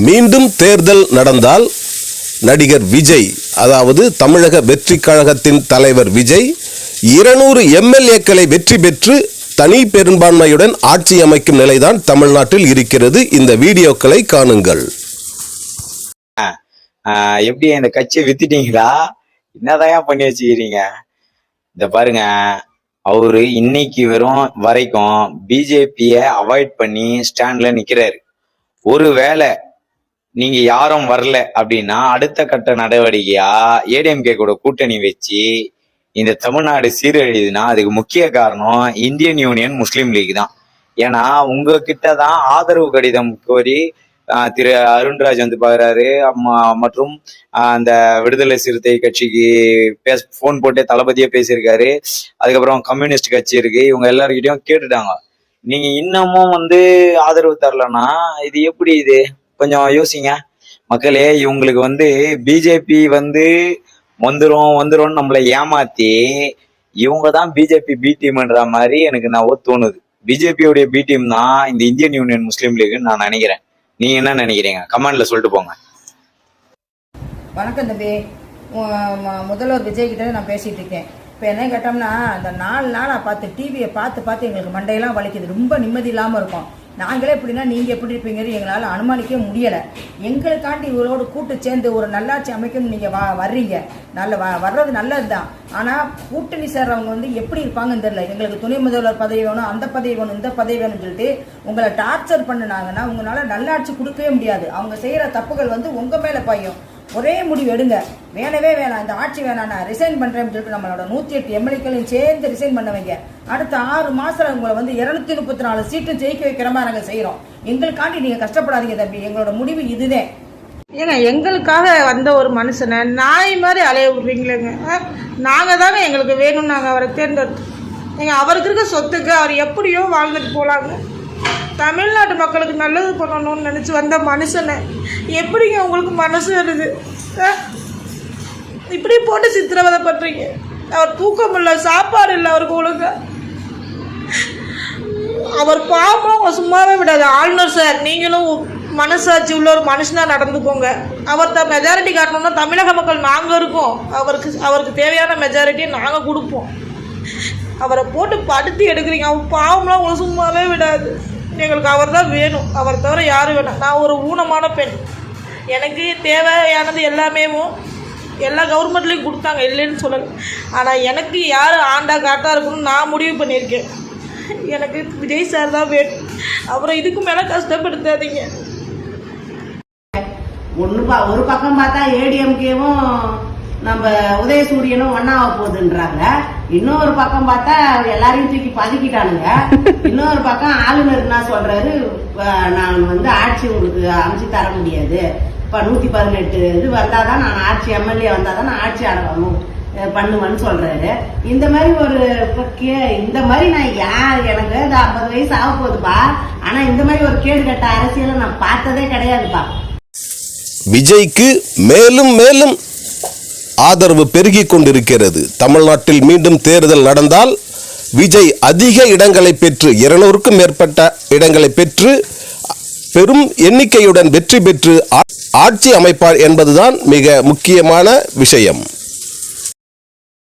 மீண்டும் தேர்தல் நடந்தால் நடிகர் விஜய், அதாவது தமிழக வெற்றி கழகத்தின் தலைவர் விஜய் 200 எம்எல்ஏக்களை வெற்றி பெற்று தனி பெரும்பான்மையுடன் ஆட்சி அமைக்கும் நிலைதான் தமிழ்நாட்டில் இருக்கிறது. இந்த வீடியோக்களை காணுங்கள். எப்படி இந்த கட்சியை வித்துட்டீங்களா? என்னதான் பண்ணி வச்சுக்கிறீங்க? இந்த பாருங்க, அவரு இன்னைக்கு வரைக்கும் பிஜேபிய அவாய்ட் பண்ணி ஸ்டாண்ட்ல நிக்கிறாரு. ஒருவேளை நீங்க யாரும் வரல அப்படின்னா அடுத்த கட்ட நடவடிக்கையா ஏடிஎம்கே கூட கூட்டணி வச்சு இந்த தமிழ்நாடு சீரழியுதுன்னா அதுக்கு முக்கிய காரணம் இந்தியன் யூனியன் முஸ்லீம் லீக் தான். ஏன்னா உங்ககிட்ட தான் ஆதரவு கடிதம் கோரி திரு அருண்ராஜ் வந்து பாக்குறாரு. மற்றும் அந்த விடுதலை சிறுத்தை கட்சிக்கு போன் போட்டு தளபதியா பேசியிருக்காரு. அதுக்கப்புறம் கம்யூனிஸ்ட் கட்சி இருக்கு. இவங்க எல்லாருக்கிட்டையும் கேட்டுட்டாங்க, நீங்க இன்னமும் ஆதரவு தரலன்னா இது எப்படி? இது கொஞ்சம் யோசிங்க மக்களே. இவங்களுக்கு பிஜேபி வந்துரும் நம்மளை ஏமாத்தி இவங்க தான் பிஜேபி பி டீம்ன்ற மாதிரி எனக்கு தோணுது. பிஜேபியோடைய பி டீம் தான் இந்த இந்தியன் யூனியன் முஸ்லீம் லீக்னு நான் நினைக்கிறேன். நீங்க என்ன நினைக்கிறீங்க? கமெண்ட்ல சொல்லிட்டு போங்க. வணக்கம் தம்பி. முதல்வர் விஜய் கிட்ட நான் பேசிட்டு இருக்கேன். இப்போ என்ன கேட்டோம்னா, அந்த 4 நாளாக டிவியை பார்த்து எங்களுக்கு மண்டையெல்லாம் வலிக்குது. ரொம்ப நிம்மதி இல்லாமல் இருக்கும். நாங்களே எப்படின்னா நீங்கள் எப்படி இருப்பீங்கிறது எங்களால் அனுமானிக்க முடியலை. எங்களுக்காண்டி இவங்களோட கூட்டு சேர்ந்து ஒரு நல்லாட்சி அமைக்கணும்னு நீங்கள் வர்றீங்க. வர்றது நல்லது தான். ஆனால் கூட்டணி சேர்றவங்க எப்படி இருப்பாங்கன்னு தெரியல. எங்களுக்கு துணை முதல்வர் பதவி வேணும், அந்த பதவி வேணும், இந்த பதவி வேணும்னு சொல்லிட்டு உங்களை டார்ச்சர் பண்ணினாங்கன்னா உங்களால் நல்லாட்சி கொடுக்கவே முடியாது. அவங்க செய்கிற தப்புகள் உங்கள் மேலே பாயும். ஒரே முடிவு எடுங்க, வேணவே வேணாம், இந்த ஆட்சி வேணாம், நான் ரிசைன் பண்றேன்னு சொல்லிட்டு நம்மளோட 108 எம்எல்ஏக்களையும் சேர்ந்து ரிசைன் பண்ண வைங்க. அடுத்த 6 மாசத்துல உங்களை 234 சீட்டும் ஜெயிக்க வைக்கிற மாதிரி நாங்கள் செய்யறோம். எங்களுக்காண்டி நீங்க கஷ்டப்படாதீங்க தம்பி. எங்களோட முடிவு இதுதான். ஏங்க, எங்களுக்காக வந்த ஒரு மனுஷனை நாய் மாதிரி அலைய விடுறீங்களேங்க. நாங்க தாங்க எங்களுக்கு வேணும், நாங்க அவரை தேர்ந்தெடுத்தோம். எங்க அவருக்கு இருக்க சொத்துக்கு அவர் எப்படியோ வாழ்ந்துட்டு போலாங்க. தமிழ்நாட்டு மக்களுக்கு நல்லது பண்ணணும்னு நினச்சி வந்த மனுஷனை எப்படிங்க உங்களுக்கு மனசு வருது? இப்படி போட்டு சித்திரவதை பண்ணுறீங்க. அவர் தூக்கம் இல்லை, சாப்பாடு இல்லை அவருக்கு ஒழுங்க. அவர் பாவம் அவங்க சும்மாவே விடாது. ஆளுநர் சார், நீங்களும் மனசாட்சி உள்ள ஒரு மனுஷனாக நடந்துக்கோங்க. அவர் மெஜாரிட்டி காட்டணும்னா தமிழக மக்கள் நாங்கள் இருக்கோம். அவருக்கு தேவையான மெஜாரிட்டியை நாங்கள் கொடுப்போம். அவரை போட்டு படுத்தி எடுக்கிறீங்க. அவர் பாவம்லாம் உங்களை சும்மாவே விடாது. எங்களுக்கு அவர் தான் வேணும், அவர் தவிர யாரும் வேணும். நான் ஒரு ஊனமான பெண். எனக்கு தேவையானது எல்லாமே எல்லா கவர்மெண்ட்லேயும் கொடுத்தாங்க, இல்லைன்னு சொல்லலை. ஆனால் எனக்கு யார் ஆண்டா காட்டாக இருக்கணும்னு நான் முடிவு பண்ணியிருக்கேன். எனக்கு விஜய் சார் தான் வேணும். அவரை இதுக்கு மேலே கஷ்டப்படுத்தாதீங்க. ஒரு பக்கம் பார்த்தா ஏடிஎம்கேவும் நம்ம உதயசூரியனும் ஒன்னாவ போகுதுன்றாங்க. இன்னொரு பக்கம் பார்த்தா எல்லாரையும் தூக்கி பதுக்கிட்டானுங்க. இன்னொரு பக்கம் ஆளுநர் என்ன சொல்றாரு, நான் ஆட்சி உங்களுக்கு அமைச்சு தர முடியாது, இப்ப 118 இது வந்தாதான் நான் ஆட்சி, எம்எல்ஏ வந்தாதான் நான் ஆட்சி பண்ணுவேன்னு சொல்றாரு. இந்த மாதிரி நான் யார், எனக்கு 50 வயசு ஆக போகுதுப்பா. ஆனா இந்த மாதிரி ஒரு கேடு கட்ட அரசியலை நான் பார்த்ததே கிடையாதுப்பா. விஜய்க்கு மேலும் மேலும் ஆதரவு பெருகிக் கொண்டிருக்கிறது. தமிழ்நாட்டில் மீண்டும் தேர்தல் நடந்தால் விஜய் அதிக இடங்களை பெற்று 200க்கும் மேற்பட்ட இடங்களை பெற்று பெரும் எண்ணிக்கையுடன் வெற்றி பெற்று ஆட்சி அமைப்பார் என்பதுதான் மிக முக்கியமான விஷயம்.